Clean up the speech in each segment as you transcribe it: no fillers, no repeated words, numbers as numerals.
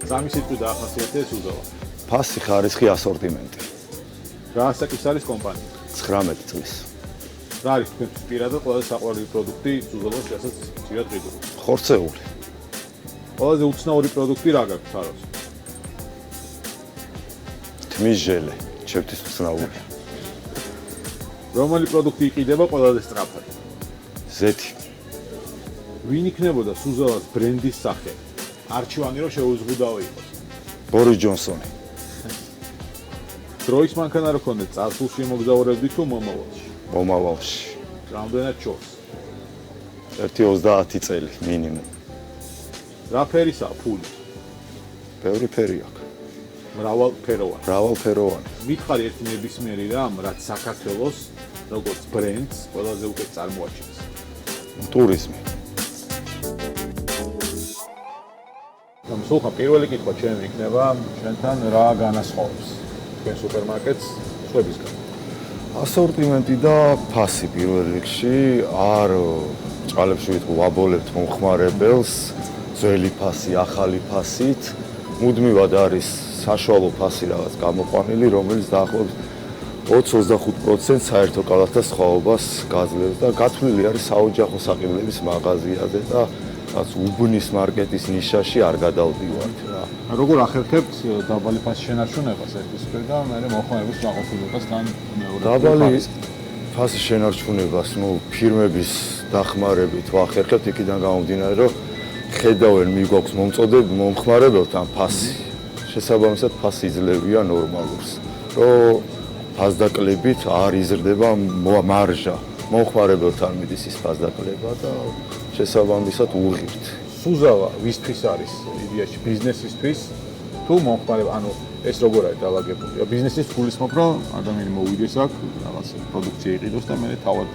სამი სიტყვით დაახასიათებს უზოვა. ფასი, ხარისხი, ასორტიმენტი. რა ასაკის არის კომპანია? 19 წლის. რა არის თქვენთვის პირადად ყველაზე საყვარელი პროდუქტი უზოვას, რასაც ძირად ყიდულობთ? ხორცეული. ყველაზე უცნაური პროდუქტი რა გაქვთ თაროს? თმის ჟელე, ჩემთვის უცნაური. რომელი პროდუქტი იყიდება ყველაზე სწრაფად? ზეთი. ვინ იქნებოდა სუზოვას ბრენდის სახე? არჩევანი რომ შეუზღუდავი იყოს. ბორის ჯონსონი. დროის მანქანა რო ქონდეთ, წარსულში მოგზაურებდით თუ მომავალში? მომავალში. რამდენად ჩორს? 1-30 წელი მინიმუმ. რა ფერისაა ფული? ბევრი ფერი აქვს. მრავალფეროვანი. მრავალფეროვანი. მითხარი ერთი ნებისმიერი რამ, რაც საქართველოს როგორც ბრენდს ყველაზე უკეთ წარმოაჩენს. ტურიზმი. სულხან პირველი კითხვა ჩემი იქნება, ჩვენთან რა განასხვავებს თქვენ სუპერმარკეტს სხვებისგან? ასორტიმენტი და ფასი პირველ რიგში, არ ჭყალებში ვაბოლებთ მომხმარებელს, ძველი ფასი, ახალი ფასით, მუდმივად არის საშუალო ფასი რაღაც გამოყვანილი, რომელიც დაახლოებით 20-25% საერთო კალათთა სხვაობას გაძლევს და გათვლილი არის საოჯახო საყიდლების მაღაზიაზე და რაც უბნის მარკეტის ნიშაში არ გადავდივართ რა. როგორ ახერხებთ დაბალი ფასის შენარჩუნებას ერთის მხრივ და მერე მომხმარებლის მაყოფილებას თან მეორე? დაბალი ფასის შენარჩუნებას, ფირმების დახმარებით ვახერხებთ იქიდან გამომდინარე, რომ ხედავენ მიგვაქვს მომხმარებელთან ფასი. შესაბამისად ფასი იძლევია ნორმალურს. რომ ფასდაკლებით არ იზრდება მარჟა. მომხმარებელთან მიდის ის ფასდაკლება და შესაბამისად უღირთ. სუზავა ვისთვის არის იდეაში ბიზნესისთვის თუ მომხმარებელ, ანუ ეს როგორ არის დალაგებული? ბიზნესის გულისხმობ, რომ ადამიანი მოვიდეს აქ, რაღაც პროდუქცია იყიდოს და მერე თავად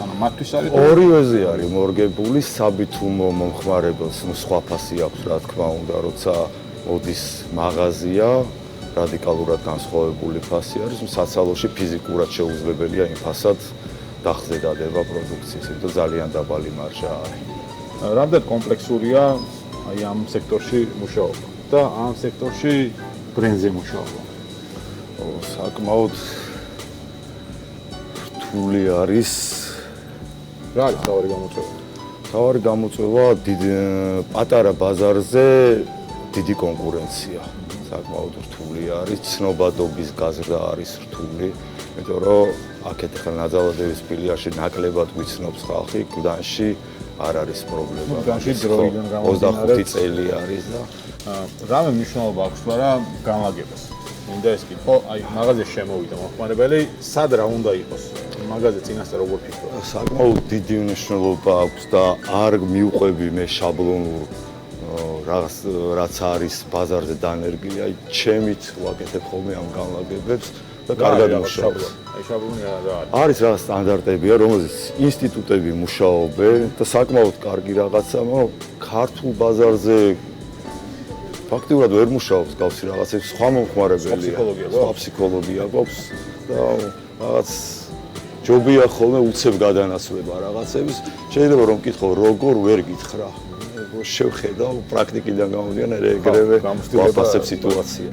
ანუ მათთვის არის ორივეზე არის მორგებული, საბითუმო მომხმარებელს სხვა ფასი აქვს, რა თქმა უნდა, როცა მოდის მაღაზია, რადიკალურად განსხვავებული ფასი არის, საცალოში ფიზიკურად შეუძლებელია იმ ფასად დახზე დადება პროდუქციის, იმიტომ ძალიან დაბალი მარჟა არის. რამდენ კომპლექსურია აი ამ სექტორში მუშაობა და ამ სექტორში ბრენდზე მუშაობა? საკმაოდ რთული არის. რა არის თავარი გამოწვევა? თავარი გამოწვევა პატარა ბაზარზე დიდი კონკურენცია. საკმაოდ რთული არის, ცნობადობის გაზრდა არის რთული, იმიტომ რომ აქეთ ახლა ნაძალადევის ფილიალში ნაკლებად ვიცნობს ხალხი, გლდანში არ არის პრობლემა. გლდანში დროიდან გამომდინარე 25 წელი არის და რამე მნიშვნელობა აქვს რა განლაგებას? მინდა ეს კითხო, აი მაღაზიაში შემოვიდა მომხმარებელი, სად რა უნდა იყოს? მაღაზია წინასწარ როგორ ფიქრობ? საკმაოდ დიდი მნიშვნელობა აქვს და არ მივყვები მე შაბლონურ რაღაც რაც არის ბაზარზე დანერგილი, აი ჩემით ვაკეთებ ხოლმე ამ განლაგებებს და კარგად მუშაობს. აი შაბლონი რა არის? არის რაღაც სტანდარტებია, რომელზეც ინსტიტუტები მუშაობენ და საკმაოდ კარგი რაღაცა, მაგრამ ქართულ ბაზარზე ფაქტიურად ვერ მუშაობს გავსი რაღაცებს, სხვა მომხმარებელია, სხვა ფსიქოლოგია გვაქვს და რაღაც ჯობია ხოლმე უცებ გადანაცვლება რაღაცების. შეიძლება რომ მკითხო როგორ ვერ გითხრა. შევხედავ პრაქტიკიდან გამომდინარე ეგრევე ვაფასებ სიტუაცია.